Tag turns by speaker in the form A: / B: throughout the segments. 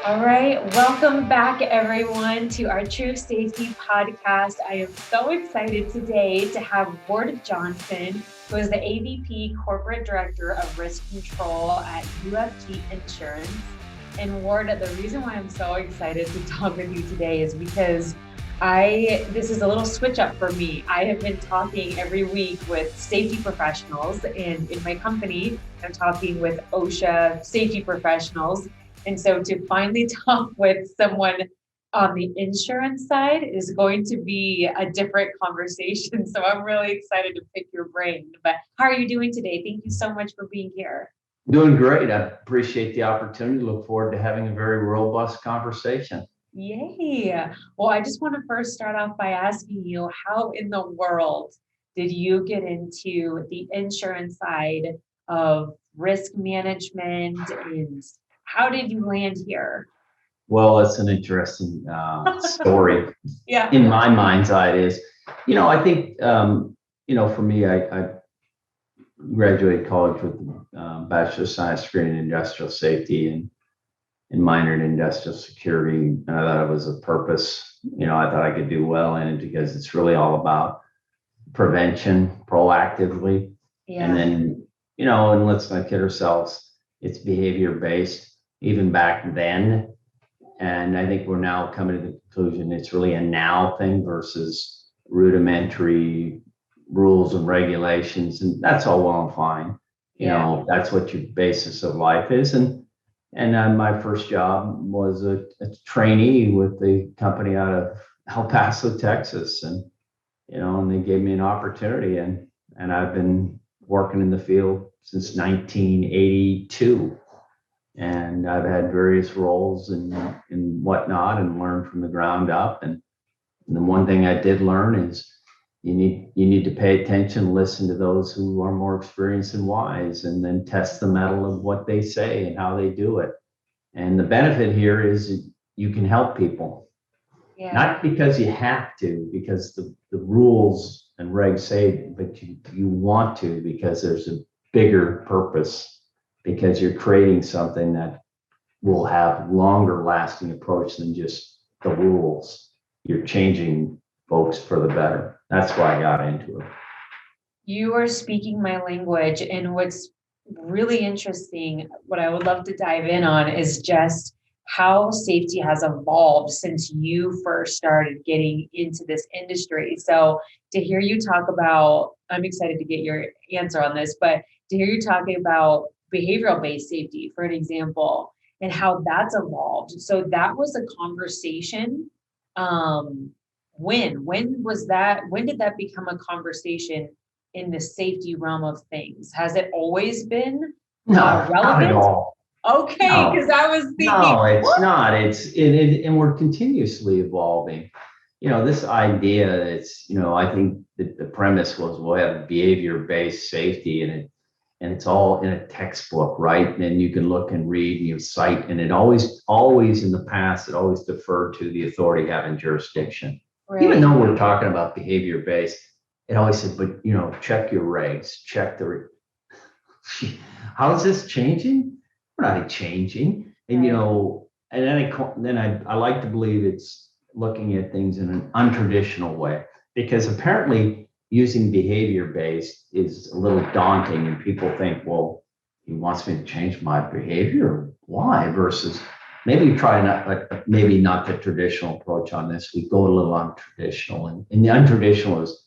A: All right, welcome back everyone to our True Safety podcast. I am so excited today to have Ward Johnson, who is the AVP Corporate Director of Risk Control at UFG Insurance. And Ward, the reason why I'm so excited to talk with you today is because this is a little switch up for me. I have been talking every week with safety professionals, and in my company, I'm talking with OSHA safety professionals. And so to finally talk with someone on the insurance side is going to be a different conversation. So I'm really excited to pick your brain. But how are you doing today? Thank you so much for being here.
B: Doing great. I appreciate the opportunity. Look forward to having a very robust conversation.
A: Yay. Well, I just want to first start off by asking you, how in the world did you get into the insurance side of risk management, and how did you land here?
B: Well, that's an interesting story.
A: Yeah.
B: In my mind's eye, it is. I think, for me, I graduated college with a Bachelor of Science degree in Industrial Safety and minored in Industrial Security. And I thought it was a purpose. I thought I could do well in it because it's really all about prevention proactively.
A: Yeah.
B: And then, and let's not kid ourselves, it's behavior based, even back then. And I think we're now coming to the conclusion it's really a now thing versus rudimentary rules and regulations. And that's all well and fine. That's what your basis of life is. And my first job was a trainee with the company out of El Paso, Texas. And they gave me an opportunity, and I've been working in the field since 1982. And I've had various roles and whatnot, and learned from the ground up. And the one thing I did learn is you need to pay attention, listen to those who are more experienced and wise, and then test the mettle of what they say and how they do it. And the benefit here is you can help people.
A: Yeah.
B: Not because you have to, because the rules and regs say, but you want to, because there's a bigger purpose, because you're creating something that will have longer lasting approach than just the rules. You're changing folks for the better. That's why I got into it.
A: You are speaking my language, and what's really interesting, what I would love to dive in on, is just how safety has evolved since you first started getting into this industry. So to hear you talk about, I'm excited to get your answer on this, but to hear you talking about behavioral-based safety, for an example, and how that's evolved. So that was a conversation. When was that? When did that become a conversation in the safety realm of things? Has it always been
B: relevant? Not at all.
A: Okay, because I was thinking.
B: No, it's not. And we're continuously evolving. This idea, I think that the premise was we'll have behavior-based safety, and it's all in a textbook, right? And you can look and read and you cite, and it always in the past, it always deferred to the authority having jurisdiction. Right. Even though we're talking about behavior-based, it always said, but check your regs, check how is this changing? We're not changing. And and then I like to believe it's looking at things in an untraditional way, because apparently using behavior-based is a little daunting, and people think, well, he wants me to change my behavior. Why? Versus maybe maybe not the traditional approach on this. We go a little untraditional, and the untraditional is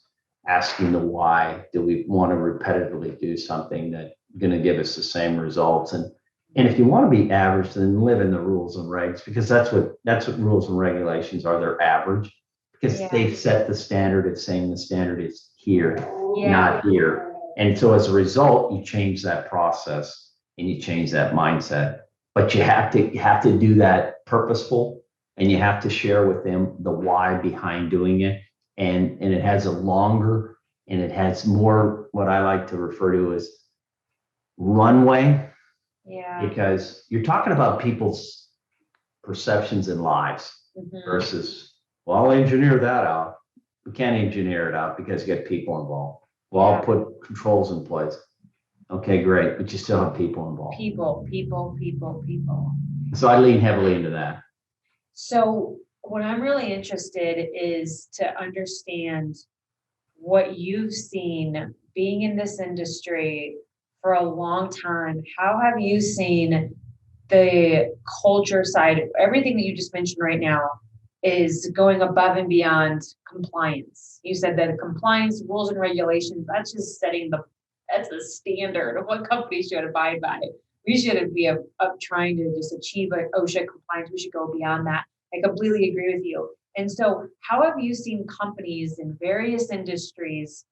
B: asking the why. Do we want to repetitively do something that's going to give us the same results? And if you want to be average, then live in the rules and regs, because that's what rules and regulations are. They're average because they've set the standard. It's saying the standard is here, not here. And so as a result, you change that process and you change that mindset. But you have to do that purposeful, and you have to share with them the why behind doing it. And it has a longer, and it has more, what I like to refer to as runway.
A: Yeah.
B: Because you're talking about people's perceptions and lives versus, well, I'll engineer that out. We can't engineer it out because you get people involved. Well, I'll put controls in place. Okay, great. But you still have people involved.
A: People.
B: So I lean heavily into that.
A: So what I'm really interested is to understand what you've seen being in this industry for a long time. How have you seen the culture side? Everything that you just mentioned right now is going above and beyond compliance. You said that compliance rules and regulations, that's the standard of what companies should abide by. We should be of trying to just achieve an OSHA compliance. We should go beyond that. I completely agree with you. And so, how have you seen companies in various industries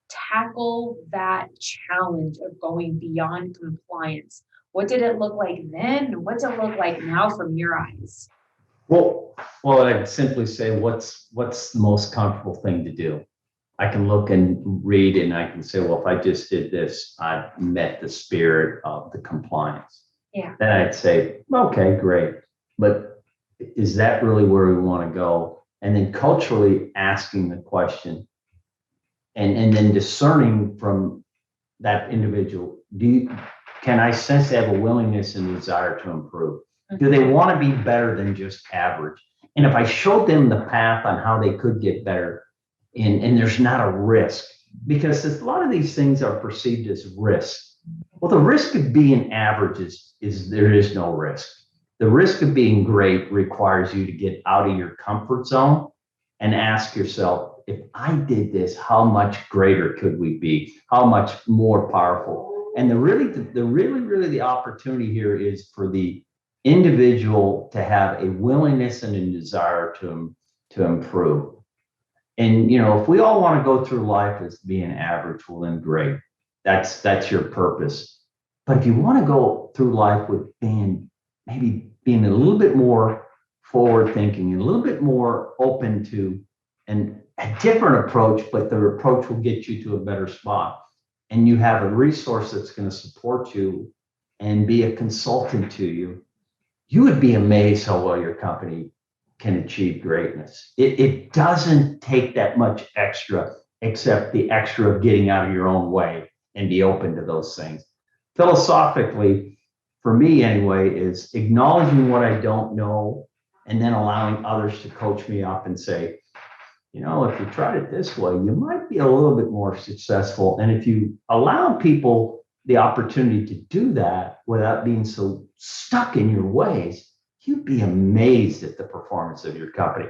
A: tackle that challenge of going beyond compliance? What did it look like then? What's it look like now from your eyes?
B: Well, I'd simply say, what's the most comfortable thing to do? I can look and read and I can say, well, if I just did this, I've met the spirit of the compliance.
A: Yeah.
B: Then I'd say, okay, great. But is that really where we want to go? And then culturally asking the question and then discerning from that individual, can I sense they have a willingness and desire to improve? Do they want to be better than just average? And if I showed them the path on how they could get better, and there's not a risk, because a lot of these things are perceived as risk. Well, the risk of being average is there is no risk. The risk of being great requires you to get out of your comfort zone and ask yourself, if I did this, how much greater could we be? How much more powerful? And the opportunity here is for the individual to have a willingness and a desire to improve. And if we all want to go through life as being average, well then great. That's your purpose. But if you want to go through life with being a little bit more forward thinking and a little bit more open to and a different approach, but the approach will get you to a better spot. And you have a resource that's going to support you and be a consultant to you, you would be amazed how well your company can achieve greatness. It doesn't take that much extra, except the extra of getting out of your own way and be open to those things. Philosophically, for me anyway, is acknowledging what I don't know and then allowing others to coach me up and say, if you tried it this way, you might be a little bit more successful. And if you allow people the opportunity to do that without being so stuck in your ways, you'd be amazed at the performance of your company.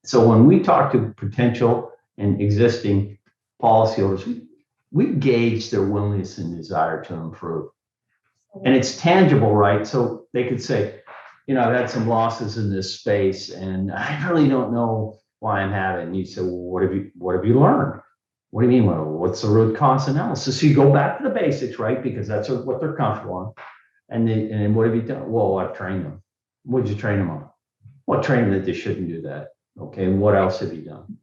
B: So when we talk to potential and existing policyholders, we gauge their willingness and desire to improve. And it's tangible, right? So they could say, I've had some losses in this space and I really don't know why I'm having. And you say, well, what have you learned? What do you mean? Well, what's the root cause analysis? So you go back to the basics, right? Because that's what they're comfortable on. And then what have you done? Well, I've trained them. What did you train them on? Well, train them that they shouldn't do that. Okay, what else have you done?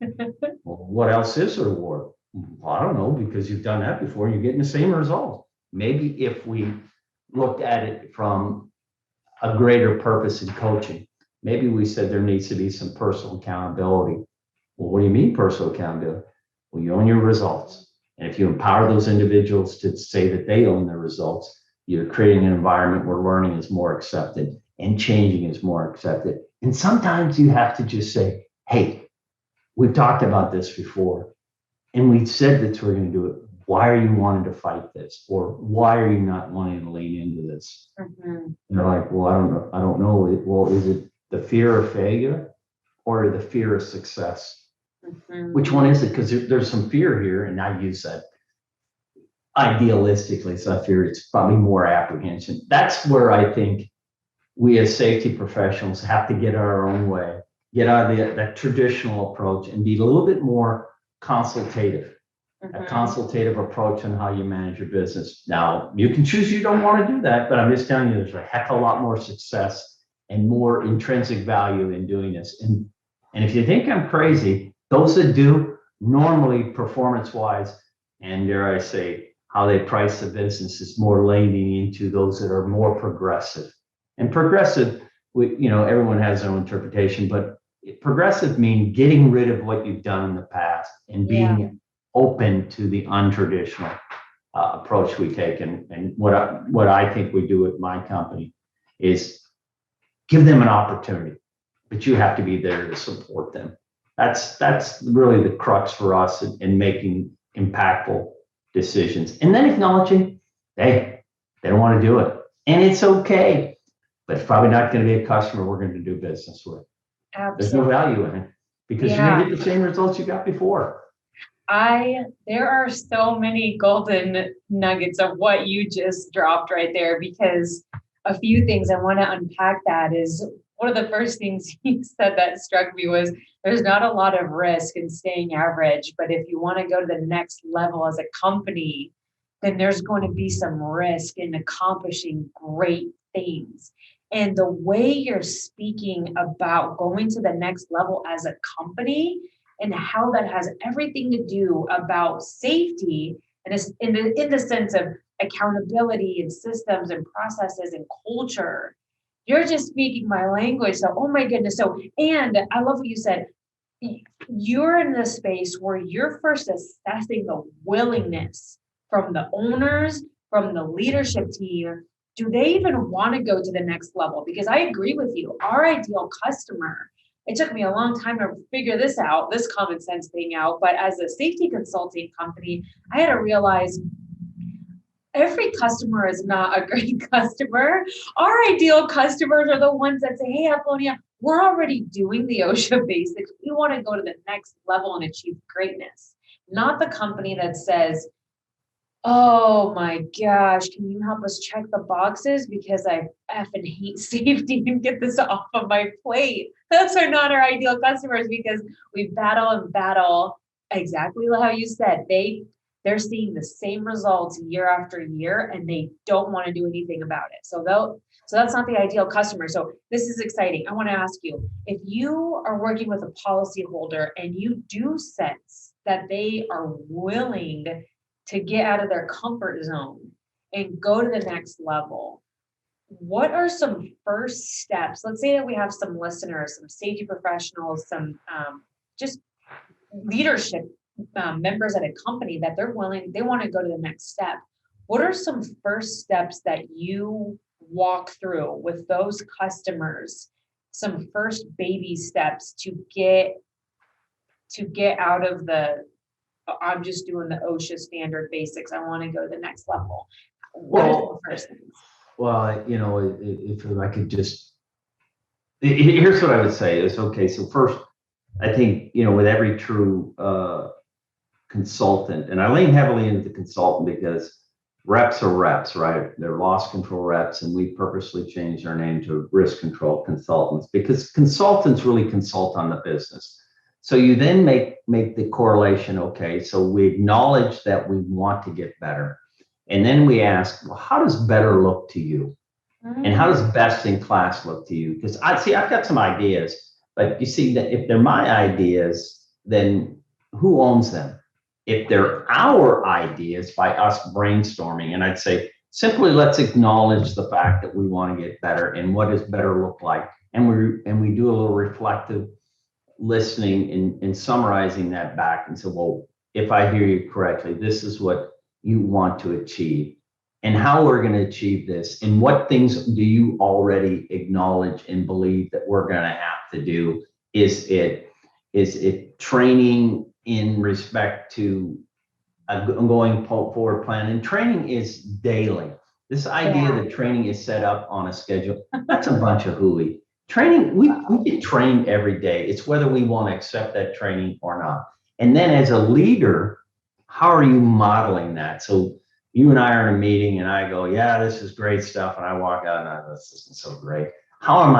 B: Well, what else is there, Ward? Well, I don't know, because you've done that before and you're getting the same result. Maybe if we looked at it from a greater purpose in coaching, maybe we said there needs to be some personal accountability. Well, what do you mean personal accountability? Well, you own your results. And if you empower those individuals to say that they own their results, you're creating an environment where learning is more accepted and changing is more accepted. And sometimes you have to just say, hey, we've talked about this before, and we said that we're going to do it. Why are you wanting to fight this? Or why are you not wanting to lean into this? Mm-hmm. And they're like, well, I don't know. Well, is it the fear of failure or the fear of success? Mm-hmm. Which one is it? Because there's some fear here, and I use that idealistically. So I fear it's probably more apprehension. That's where I think we as safety professionals have to get our own way, get out of that traditional approach and be a little bit more consultative, a consultative approach on how you manage your business. Now, you can choose you don't want to do that, but I'm just telling you, there's a heck of a lot more success and more intrinsic value in doing this. And if you think I'm crazy, those that do, normally performance-wise, and dare I say, how they price the business is more leaning into those that are more progressive. And progressive, everyone has their own interpretation, but progressive means getting rid of what you've done in the past and being open to the untraditional approach we take. And what I think we do at my company is give them an opportunity, but you have to be there to support them. That's really the crux for us in making impactful decisions. And then acknowledging, hey, they don't want to do it. And it's okay, but it's probably not going to be a customer we're going to do business with.
A: Absolutely.
B: There's no value in it because you're going to get the same results you got before.
A: There are so many golden nuggets of what you just dropped right there, because a few things I want to unpack that is one of the first things you said that struck me was there's not a lot of risk in staying average, but if you want to go to the next level as a company, then there's going to be some risk in accomplishing great things. And the way you're speaking about going to the next level as a company and how that has everything to do about safety and in the sense of accountability and systems and processes and culture, you're just speaking my language. So, oh my goodness. So, and I love what you said. You're in the space where you're first assessing the willingness from the owners, from the leadership team. Do they even want to go to the next level? Because I agree with you. Our ideal customer, it took me a long time to figure this out, this common sense thing out. But as a safety consulting company, I had to realize every customer is not a great customer. Our ideal customers are the ones that say, hey, Apolonia, we're already doing the OSHA basics. We want to go to the next level and achieve greatness. Not the company that says, oh my gosh, can you help us check the boxes because I effing hate safety and get this off of my plate. Those are not our ideal customers, because we battle exactly how you said. They're seeing the same results year after year and they don't want to do anything about it. So that's not the ideal customer. So this is exciting. I want to ask you, if you are working with a policyholder and you do sense that they are willing to get out of their comfort zone and go to the next level, what are some first steps? Let's say that we have some listeners, some safety professionals, some just leadership members at a company that they want to go to the next step. What are some first steps that you walk through with those customers? Some first baby steps to get out of the, I'm just doing the OSHA standard basics, I want to go to the next level. What are the first things?
B: Well, if I could just, here's what I would say is, okay, so first, I think, with every true consultant, and I lean heavily into the consultant because reps are reps, right? They're loss control reps, and we purposely changed our name to risk control consultants because consultants really consult on the business. So you then make the correlation, okay, so we acknowledge that we want to get better. And then we ask, well, how does better look to you? And how does best in class look to you? Because I've got some ideas, but you see that if they're my ideas, then who owns them? If they're our ideas by us brainstorming, and I'd say simply let's acknowledge the fact that we want to get better and what does better look like. And we do a little reflective listening and summarizing that back and say, well, if I hear you correctly, this is what you want to achieve and how we're going to achieve this and what things do you already acknowledge and believe that we're going to have to do. Is it training in respect to a going forward plan? And training is daily. This idea that training is set up on a schedule, that's a bunch of hooey. Training, we get trained every day. It's whether we want to accept that training or not. And then as a leader, how are you modeling that? So you and I are in a meeting and I go, yeah, this is great stuff. And I walk out and this isn't so great. How am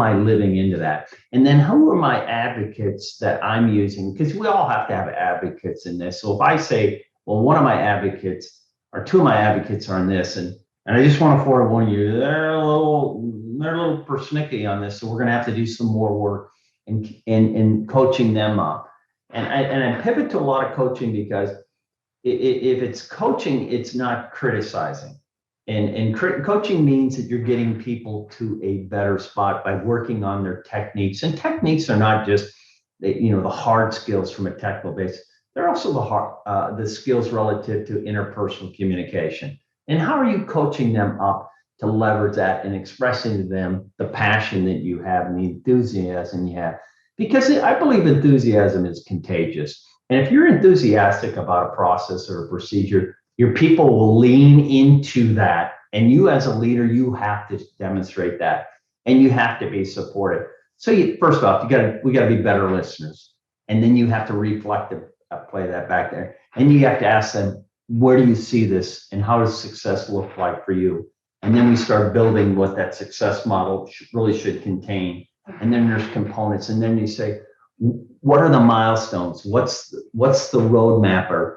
B: I living into that? And then who are my advocates that I'm using? Because we all have to have advocates in this. So if I say, well, one of my advocates or two of my advocates are in this, and I just want to forewarn you, they're a little persnickety on this. So we're going to have to do some more work in coaching them up. And I pivot to a lot of coaching because if it's coaching, it's not criticizing. And coaching means that you're getting people to a better spot by working on their techniques. And techniques are not just the hard skills from a technical base. They're also the skills relative to interpersonal communication. And how are you coaching them up to leverage that and expressing to them the passion that you have and the enthusiasm you have. Because I believe enthusiasm is contagious. And if you're enthusiastic about a process or a procedure, your people will lean into that. And you as a leader, you have to demonstrate that. And you have to be supportive. So first off, we got to be better listeners. And then you have to reflect play that back there. And you have to ask them, where do you see this? And how does success look like for you? And then we start building what that success model really should contain. And then there's components. And then you say, what are the milestones? What's the roadmap?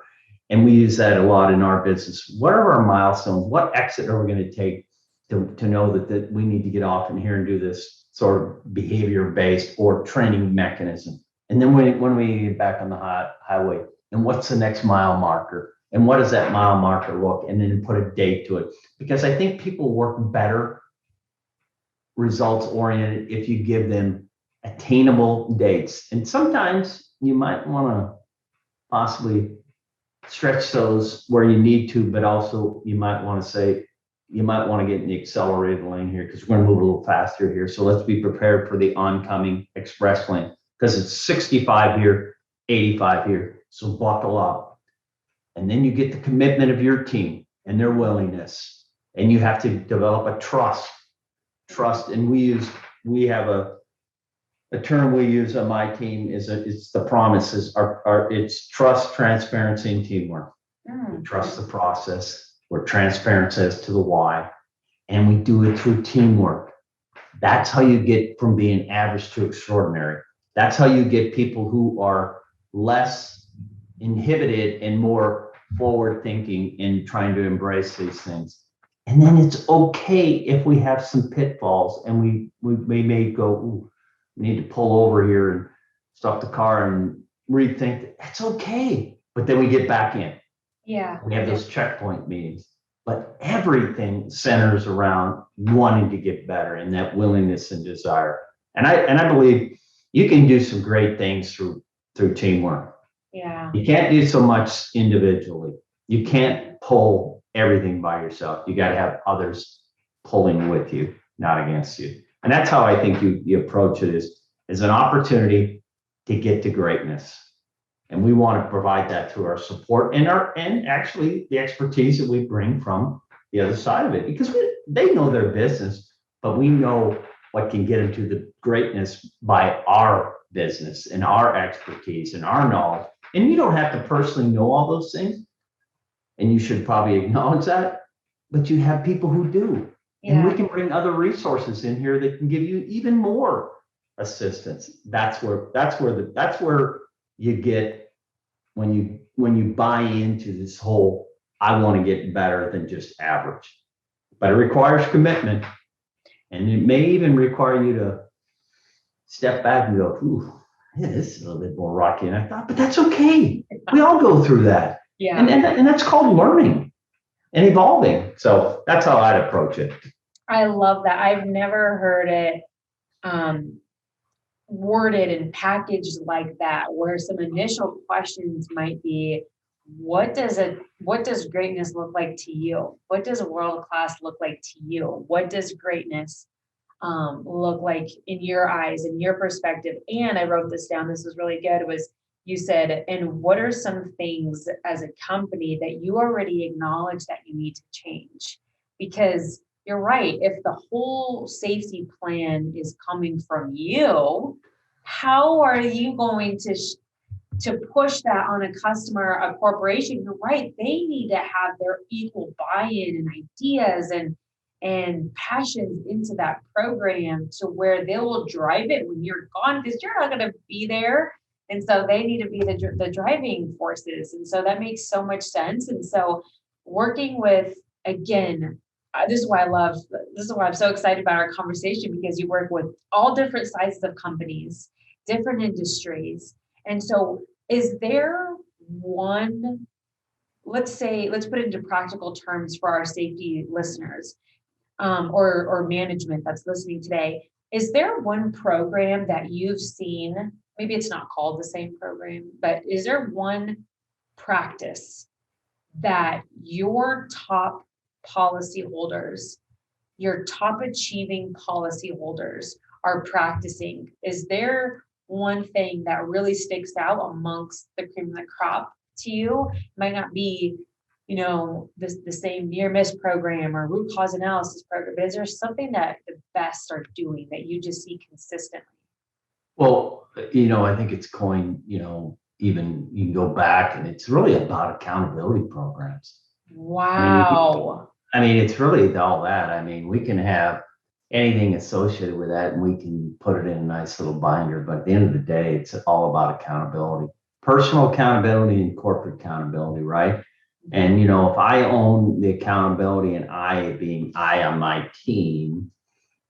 B: And we use that a lot in our business. What are our milestones? What exit are we going to take to know that we need to get off in here and do this sort of behavior-based or training mechanism? And then when we get back on the highway, and what's the next mile marker? And what does that mile marker look? And then put a date to it. Because I think people work better results oriented if you give them attainable dates. And sometimes you might want to possibly stretch those where you need to, but also you might want to say, you might want to get in the accelerated lane here because we're going to move a little faster here. So let's be prepared for the oncoming express lane because it's 65 here, 85 here. So buckle up. And then you get the commitment of your team and their willingness. And you have to develop a trust. And we have a term we use on my team it's the promises it's trust, transparency, and teamwork. We trust the process. We're transparent as to the why, and we do it through teamwork. That's how you get from being average to extraordinary. That's how you get people who are less inhibited and more forward thinking in trying to embrace these things. And then it's okay if we have some pitfalls and we may go, ooh, we need to pull over here and stop the car and rethink. That's okay. But then we get back in.
A: Yeah.
B: We have those checkpoint meetings. But everything centers around wanting to get better and that willingness and desire. And I believe you can do some great things through teamwork.
A: Yeah.
B: You can't do so much individually. You can't pull everything by yourself. You got to have others pulling with you, not against you. And that's how I think you approach it is an opportunity to get to greatness. And we want to provide that through our support and actually the expertise that we bring from the other side of it, because they know their business, but we know what can get them to the greatness by our business and our expertise and our knowledge. And you don't have to personally know all those things. And you should probably acknowledge that, but you have people who do. Yeah. And we can bring other resources in here that can give you even more assistance. That's where you get when you buy into this whole, I want to get better than just average. But it requires commitment. And it may even require you to step back and go, ooh, yeah, this is a little bit more rocky than I thought, but that's okay. We all go through that.
A: Yeah.
B: And that's called learning and evolving. So that's how I'd approach it.
A: I love that. I've never heard it worded and packaged like that, where some initial questions might be, what does greatness look like to you? What does world class look like to you? What does greatness look like in your eyes, in your perspective? And I wrote this down. This was really good. You said, and what are some things as a company that you already acknowledge that you need to change? Because you're right. If the whole safety plan is coming from you, how are you going to push that on a customer, a corporation? You're right. They need to have their equal buy-in and ideas and passions into that program to where they will drive it when you're gone, because you're not going to be there. And so they need to be the driving forces. And so that makes so much sense. And so working with, again, this is why I'm so excited about our conversation, because you work with all different sizes of companies, different industries. And so is there one, let's put it into practical terms for our safety listeners, or management that's listening today. Is there one program that you've seen? Maybe it's not called the same program, but is there one practice that your top policyholders your top achieving policyholders are practicing? Is there one thing that really sticks out amongst the cream of the crop to you? It might not be, the same near miss program or root cause analysis program, but is there something that the best are doing that you just see consistently?
B: Well, I think it's coined, even you can go back and it's really about accountability programs.
A: Wow.
B: I mean, it's really all that. I mean, we can have anything associated with that and we can put it in a nice little binder, but at the end of the day, it's all about accountability, personal accountability and corporate accountability, right? And, if I own the accountability and I being I on my team,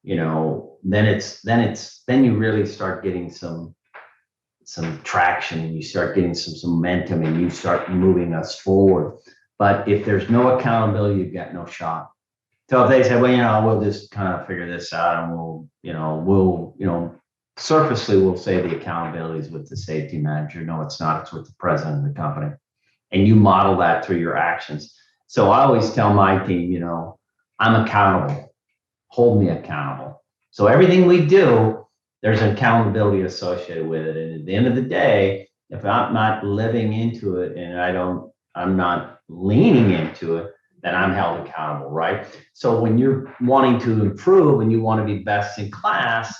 B: then you really start getting some traction and you start getting some momentum and you start moving us forward. But if there's no accountability, you've got no shot. So if they say, well, we'll just kind of figure this out and surfacely we'll say the accountability is with the safety manager. No, it's not. It's with the president of the company. And you model that through your actions. So I always tell my team, I'm accountable. Hold me accountable. So everything we do, there's an accountability associated with it. And at the end of the day, if I'm not living into it and I'm not leaning into it, then I'm held accountable, right? So when you're wanting to improve and you want to be best in class,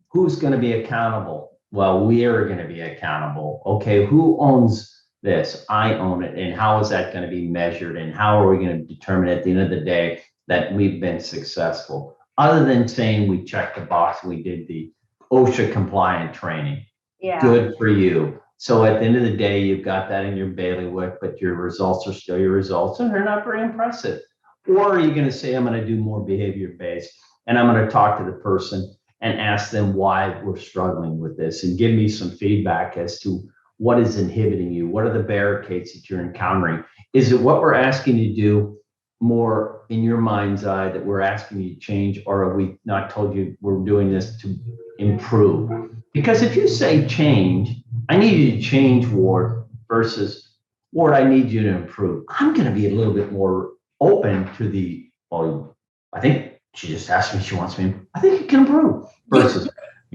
B: who's going to be accountable? Well, we are going to be accountable. Okay, who owns this? I own it. And how is that going to be measured? And how are we going to determine at the end of the day that we've been successful? Other than saying we checked the box, we did the OSHA compliant training.
A: Yeah.
B: Good for you. So at the end of the day, you've got that in your bailiwick, but your results are still your results and they're not very impressive. Or are you going to say, I'm going to do more behavior based and I'm going to talk to the person and ask them why we're struggling with this and give me some feedback as to what is inhibiting you? What are the barricades that you're encountering? Is it what we're asking you to do more in your mind's eye that we're asking you to change, or have we not told you we're doing this to improve? Because if you say change, I need you to change, Ward, versus Ward, I need you to improve. I'm going to be a little bit more open to I think she just asked me, she wants me, I think you can improve, versus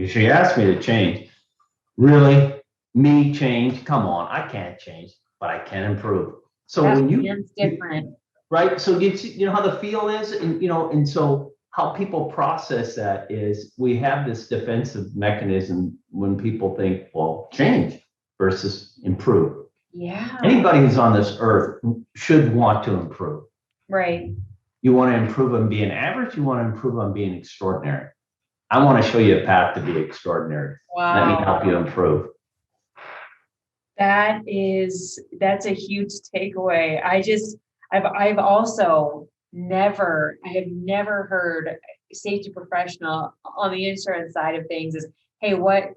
B: she asked me to change. Really? Me change? Come on, I can't change, but I can improve. So
A: That's different.
B: Right? So you know how the feel is, and so how people process that is we have this defensive mechanism when people think, well, change versus improve.
A: Yeah.
B: Anybody who's on this earth should want to improve.
A: Right.
B: You want to improve on being average, you want to improve on being extraordinary. I want to show you a path to be extraordinary.
A: Wow.
B: Let me help you improve.
A: That's a huge takeaway. I've also never heard safety professional on the insurance side of things is, hey, what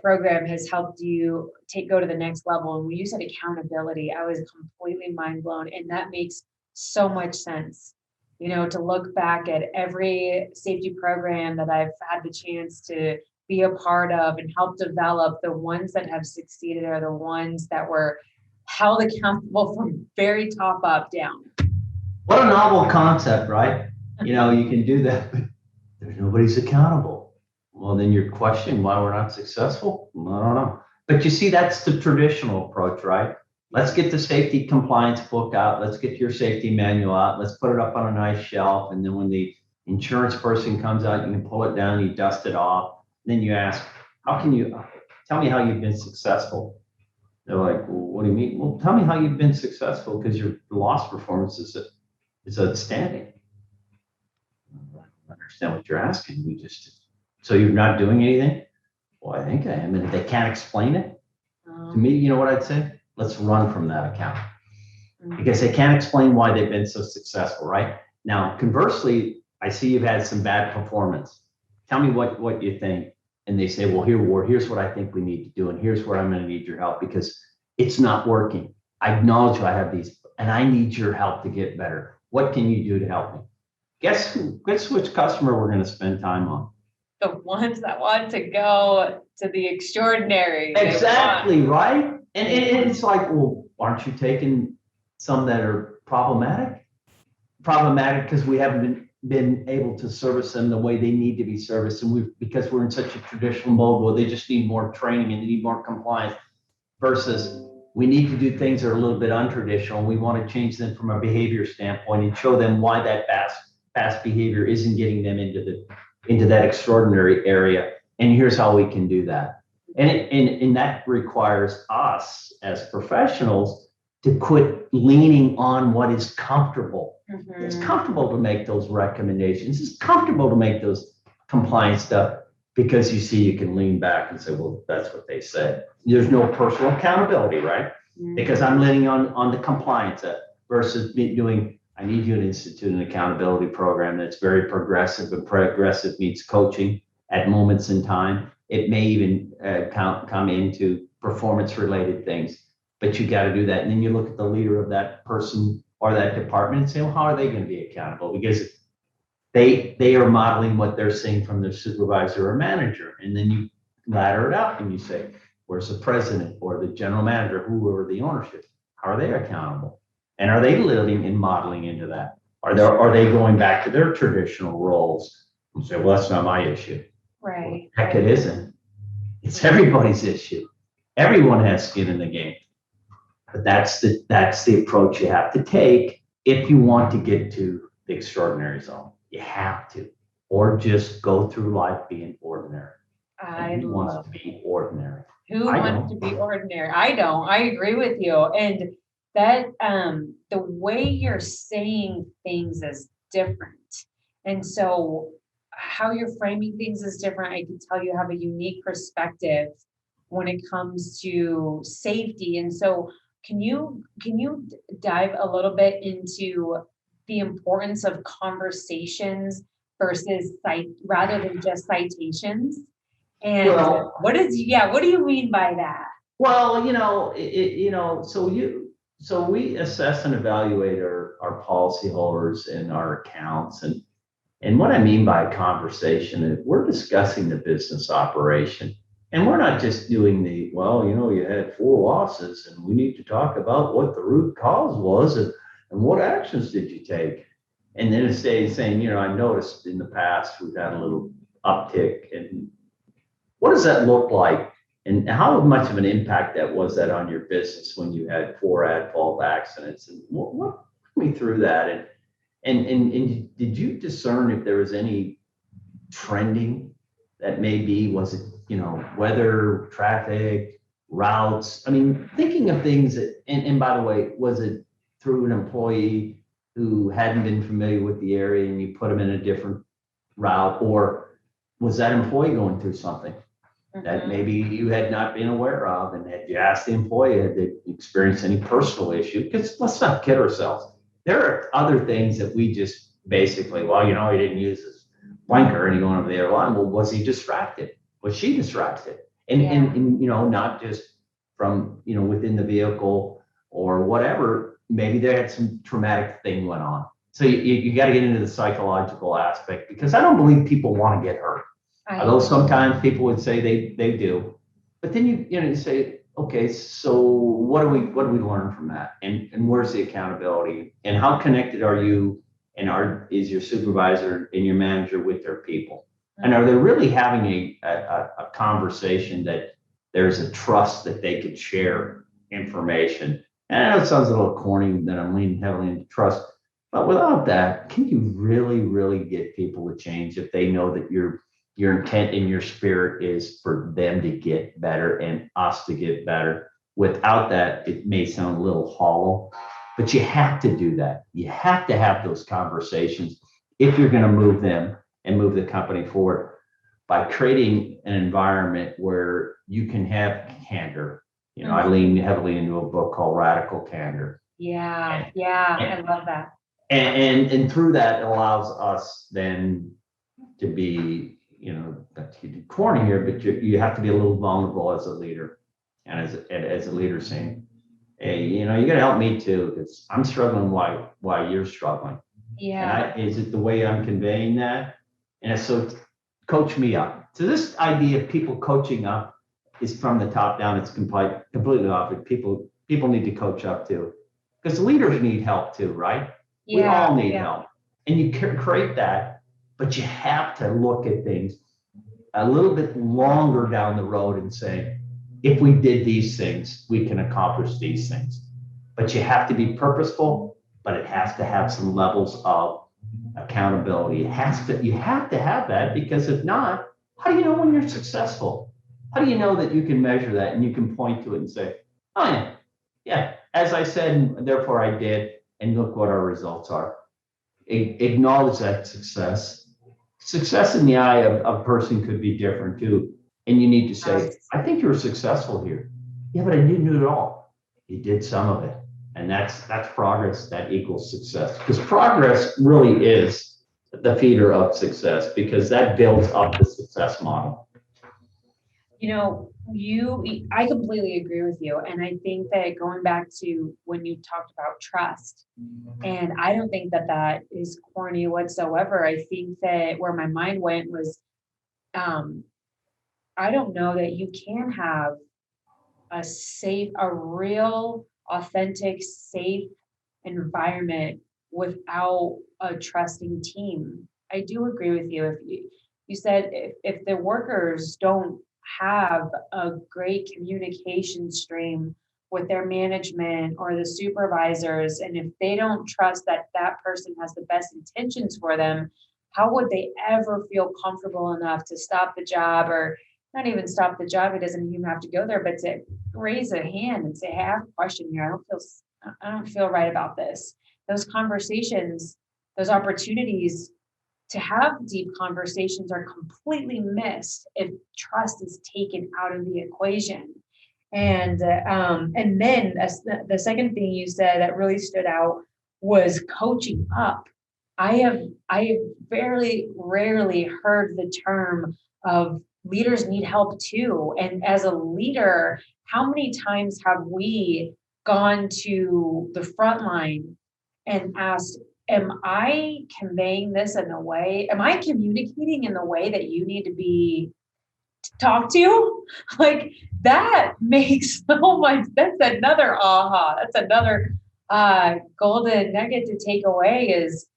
A: program has helped you go to the next level? And when you said accountability, I was completely mind blown. And that makes so much sense. To look back at every safety program that I've had the chance to be a part of and help develop, the ones that have succeeded are the ones that were held accountable from very top up down.
B: What a novel concept, right? You can do that, but there's nobody's accountable. Well, then you're questioning why we're not successful. I don't know. But you see, that's the traditional approach, right? Let's get the safety compliance book out. Let's get your safety manual out. Let's put it up on a nice shelf. And then when the insurance person comes out, you can pull it down, you dust it off. Then you ask, how can you tell me how you've been successful? They're like, well, what do you mean? Well, tell me how you've been successful because your loss performance is outstanding. I don't understand what you're asking. So you're not doing anything? Well, I think I am. And if they can't explain it to me, you know what I'd say? Let's run from that account because they can't explain why they've been so successful, right? Now, conversely, I see you've had some bad performance. Tell me what you think. And they say, well, Ward, here's what I think we need to do. And here's where I'm going to need your help because it's not working. I acknowledge I have these and I need your help to get better. What can you do to help me? Guess which customer we're going to spend time on?
A: The ones that want to go to the extraordinary.
B: Exactly, right? And it's like, well, aren't you taking some that are problematic? Problematic because we haven't been been able to service them the way they need to be serviced. And because we're in such a traditional mode where they just need more training and they need more compliance versus we need to do things that are a little bit untraditional. We want to change them from a behavior standpoint and show them why that past behavior isn't getting them into that extraordinary area. And here's how we can do that. And that requires us as professionals to quit leaning on what is comfortable.
A: Mm-hmm.
B: It's comfortable to make those recommendations. It's comfortable to make those compliance stuff because you see you can lean back and say, well, that's what they said. There's no personal accountability, right?
A: Mm-hmm.
B: Because I'm leaning on the compliance versus doing, I need you to institute an accountability program that's very progressive, and progressive means coaching at moments in time. It may even come into performance related things, but you got to do that. And then you look at the leader of that person or that department and say, well, how are they going to be accountable? Because they are modeling what they're seeing from their supervisor or manager. And then you ladder it up and you say, where's the president or the general manager, whoever the ownership, how are they accountable? And are they living and modeling into that? Are they going back to their traditional roles and say, well, that's not my issue?
A: Right.
B: Well, heck, it isn't. It's everybody's issue. Everyone has skin in the game. But that's the approach you have to take if you want to get to the extraordinary zone. You have to, or just go through life being ordinary. Who wants to be ordinary?
A: Who wants to be ordinary? I don't. I agree with you. And that the way you're saying things is different. And so how you're framing things is different. I can tell you have a unique perspective when it comes to safety. And so can you dive a little bit into the importance of conversations versus rather than just citations? And what do you mean by that?
B: Well, so we assess and evaluate our policyholders and our accounts. And what I mean by conversation is we're discussing the business operation. And we're not just doing you had 4 losses and we need to talk about what the root cause was and what actions did you take? And then instead of saying, I noticed in the past we've had a little uptick. And what does that look like? And how much of an impact that on your business when you had 4 at-fault accidents? And what me through that? And did you discern if there was any trending that was it, weather, traffic, routes? I mean, thinking of things that, and by the way, was it through an employee who hadn't been familiar with the area and you put them in a different route, or was that employee going through something that maybe you had not been aware of? And had you asked the employee, had they experienced any personal issue? Because let's not kid ourselves. There are other things that we just basically, he didn't use his blinker and he going over the other line. Well, was he distracted? Was she distracted? And not just from, within the vehicle or whatever, maybe they had some traumatic thing went on. So you got to get into the psychological aspect, because I don't believe people want to get hurt. Although sometimes people would say they do, but then you say, okay, so what do we learn from that, and where's the accountability, and how connected are you and is your supervisor and your manager with their people, and are they really having a conversation that there's a trust that they could share information? And I know it sounds a little corny that I'm leaning heavily into trust, but without that, can you really, really get people to change if they know that your intent and your spirit is for them to get better and us to get better? Without that, it may sound a little hollow, but you have to do that. You have to have those conversations if you're going to move them and move the company forward, by creating an environment where you can have candor. I lean heavily into a book called Radical Candor.
A: I love that.
B: And through that, it allows us then to be, corny here, but you have to be a little vulnerable as a leader, and as a leader saying, hey, you got to help me too, because I'm struggling why you're struggling.
A: Yeah.
B: And is it the way I'm conveying that? And so coach me up. So this idea of people coaching up is from the top down. It's completely off. People need to coach up too, because leaders need help too, right? We all need help. And you can create that, but you have to look at things a little bit longer down the road and say, if we did these things, we can accomplish these things. But you have to be purposeful, but it has to have some levels of accountability. You have to have that, because if not, how do you know when you're successful? How do you know that you can measure that and you can point to it and say, oh yeah, as I said, therefore I did, and look what our results are. Acknowledge that success. Success in the eye of a person could be different too. And you need to say, I think you were successful here. Yeah, but I didn't do it all. You did some of it. And that's progress that equals success. Because progress really is the feeder of success, because that builds up the success model.
A: You know, I completely agree with you. And I think that going back to when you talked about trust, and I don't think that that is corny whatsoever. I think that where my mind went was, I don't know that you can have a real, authentic, safe environment without a trusting team. I do agree with you. If you said if the workers don't have a great communication stream with their management or the supervisors, and if they don't trust that that person has the best intentions for them, how would they ever feel comfortable enough to stop the job, or not even stop the job? It doesn't even have to go there, but to raise a hand and say, hey, I have a question here. I don't feel right about this. Those conversations, those opportunities to have deep conversations are completely missed if trust is taken out of the equation. And then the second thing you said that really stood out was coaching up. I have very rarely heard the term of leaders need help too. And as a leader, how many times have we gone to the front line and asked, am I conveying this in a way? Am I communicating in the way that you need to be talked to? Like, that makes so much, that's another aha. That's another golden nugget to take away is,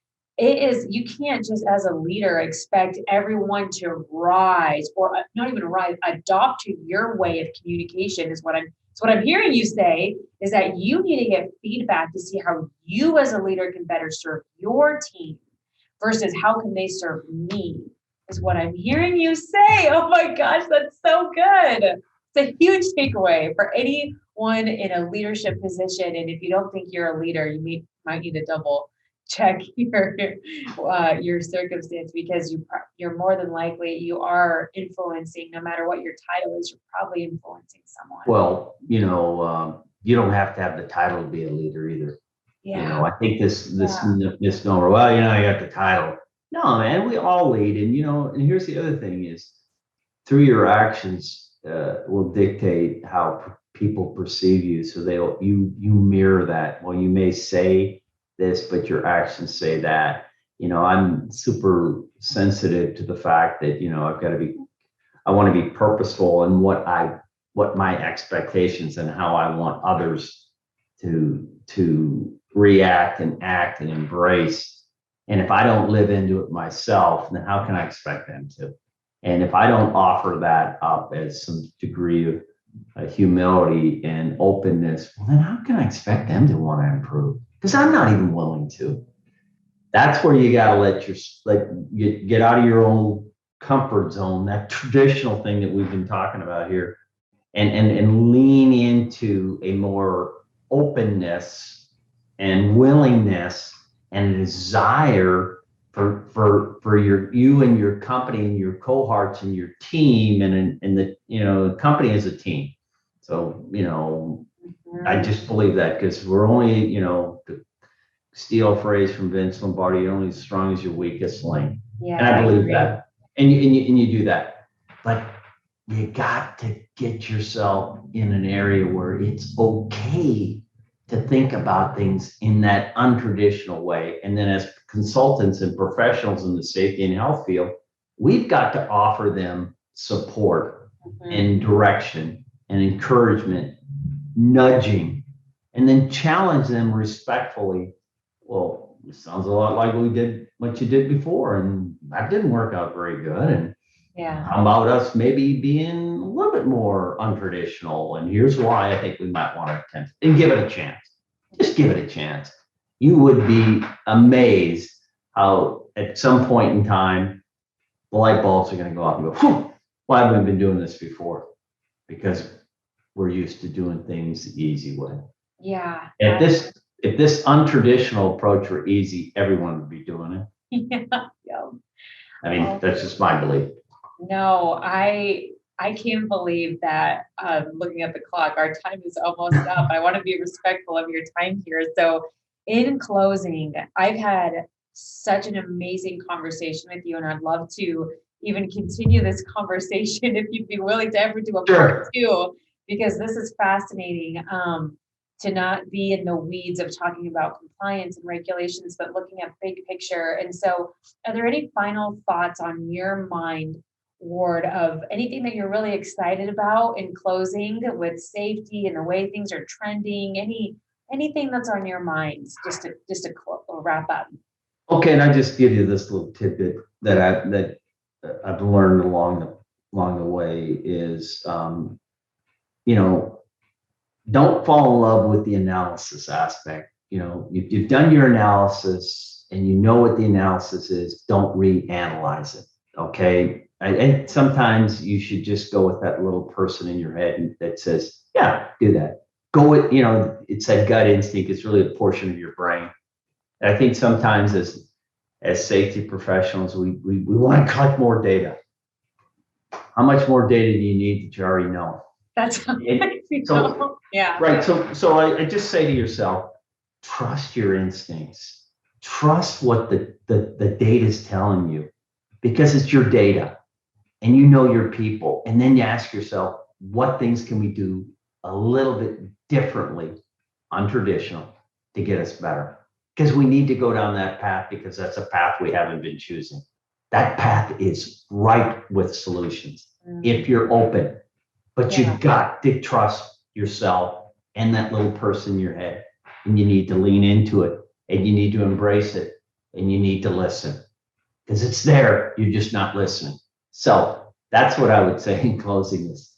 A: you can't just as a leader expect everyone to rise, or not even rise, adopt to your way of communication is what I'm hearing you say, is that you need to get feedback to see how you as a leader can better serve your team versus how can they serve me, is what I'm hearing you say. Oh my gosh, that's so good. It's a huge takeaway for anyone in a leadership position. And if you don't think you're a leader, you might need to double check your circumstance, because you're more than likely you are influencing. No matter what your title is, you're probably influencing someone.
B: Well, you don't have to have the title to be a leader either.
A: Yeah.
B: I think this misnomer, well, you got the title. No, man, we all lead. And here's the other thing is, through your actions will dictate how people perceive you. So you mirror that. Well, you may say this, but your actions say that. I'm super sensitive to the fact that, I want to be purposeful in what my expectations and how I want others to react and act and embrace. And if I don't live into it myself, then how can I expect them to? And if I don't offer that up as some degree of humility and openness, well, then how can I expect them to want to improve? Because I'm not even willing to. That's where you got to get out of your own comfort zone, that traditional thing that we've been talking about here, and lean into a more openness and willingness and desire for you and your company and your cohorts and your team and the company as a team. So I just believe that, because we're only to steal a phrase from Vince Lombardi, you're only as strong as your weakest link.
A: Yeah,
B: and I believe that, and you do that, but you got to get yourself in an area where it's okay to think about things in that untraditional way. And then as consultants and professionals in the safety and health field, we've got to offer them support and direction and encouragement, nudging, and then challenge them respectfully. Well, this sounds a lot like we did what you did before, and that didn't work out very good. And
A: Yeah.
B: how about us maybe being a little bit more untraditional? And here's why I think we might want to attempt and give it a chance. Just give it a chance. You would be amazed how at some point in time, the light bulbs are going to go off and go, whew, why haven't we been doing this before? Because we're used to doing things the easy way.
A: Yeah.
B: If this untraditional approach were easy, everyone would be doing it.
A: Yeah. Yeah.
B: I mean, that's just my belief.
A: No, I can't believe that looking at the clock, our time is almost up. I want to be respectful of your time here. So in closing, I've had such an amazing conversation with you, and I'd love to even continue this conversation if you'd be willing to ever do a part two, because this is fascinating. To not be in the weeds of talking about compliance and regulations, but looking at big picture. And so are there any final thoughts on your mind, Ward, of anything that you're really excited about in closing with safety and the way things are trending? Anything that's on your minds, just to wrap up?
B: Okay, and I just give you this little tidbit that I've learned along the way is, don't fall in love with the analysis aspect. If you've done your analysis and you know what the analysis is, don't reanalyze it. Okay. And sometimes you should just go with that little person in your head that says, yeah, do that. Go with, it's that gut instinct. It's really a portion of your brain. And I think sometimes as safety professionals, we want to collect more data. How much more data do you need that you already know?
A: That's yeah.
B: Right. So I just say to yourself, trust your instincts. Trust what the data is telling you, because it's your data and you know your people. And then you ask yourself, what things can we do a little bit differently, untraditional, to get us better? Because we need to go down that path, because that's a path we haven't been choosing. That path is ripe with solutions if you're open. But you've got to trust yourself and that little person in your head, and you need to lean into it, and you need to embrace it, and you need to listen, because it's there. You're just not listening. So that's what I would say in closing is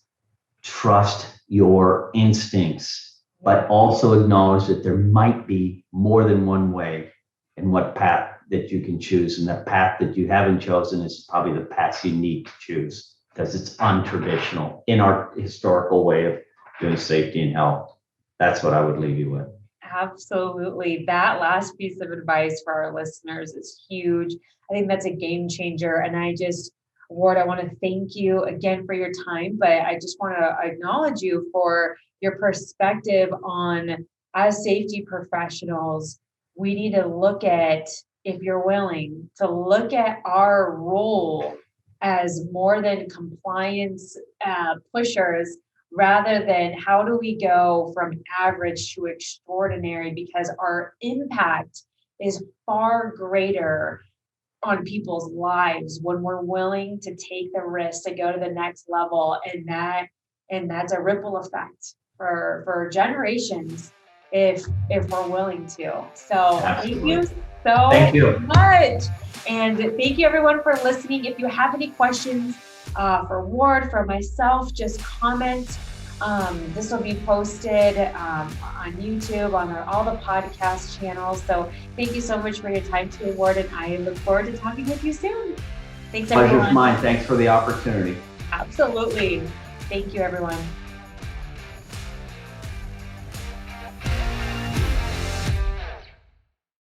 B: trust your instincts, but also acknowledge that there might be more than one way and what path that you can choose. And the path that you haven't chosen is probably the path you need to choose, because it's untraditional in our historical way of doing safety and health. That's what I would leave you with.
A: Absolutely. That last piece of advice for our listeners is huge. I think that's a game changer. And Ward, I want to thank you again for your time, but I just want to acknowledge you for your perspective on, as safety professionals, we need to look at, if you're willing, to look at our role as more than compliance pushers, rather than how do we go from average to extraordinary, because our impact is far greater on people's lives when we're willing to take the risk to go to the next level. And that's a ripple effect for generations if we're willing to. So
B: Absolutely.
A: Thank you so much. And thank you everyone for listening. If you have any questions for Ward, for myself, just comment. This will be posted on YouTube, on all the podcast channels. So thank you so much for your time today, Ward, and I look forward to talking with you soon. Thanks, everyone.
B: Pleasure's mine. Thanks for the opportunity.
A: Absolutely. Thank you, everyone.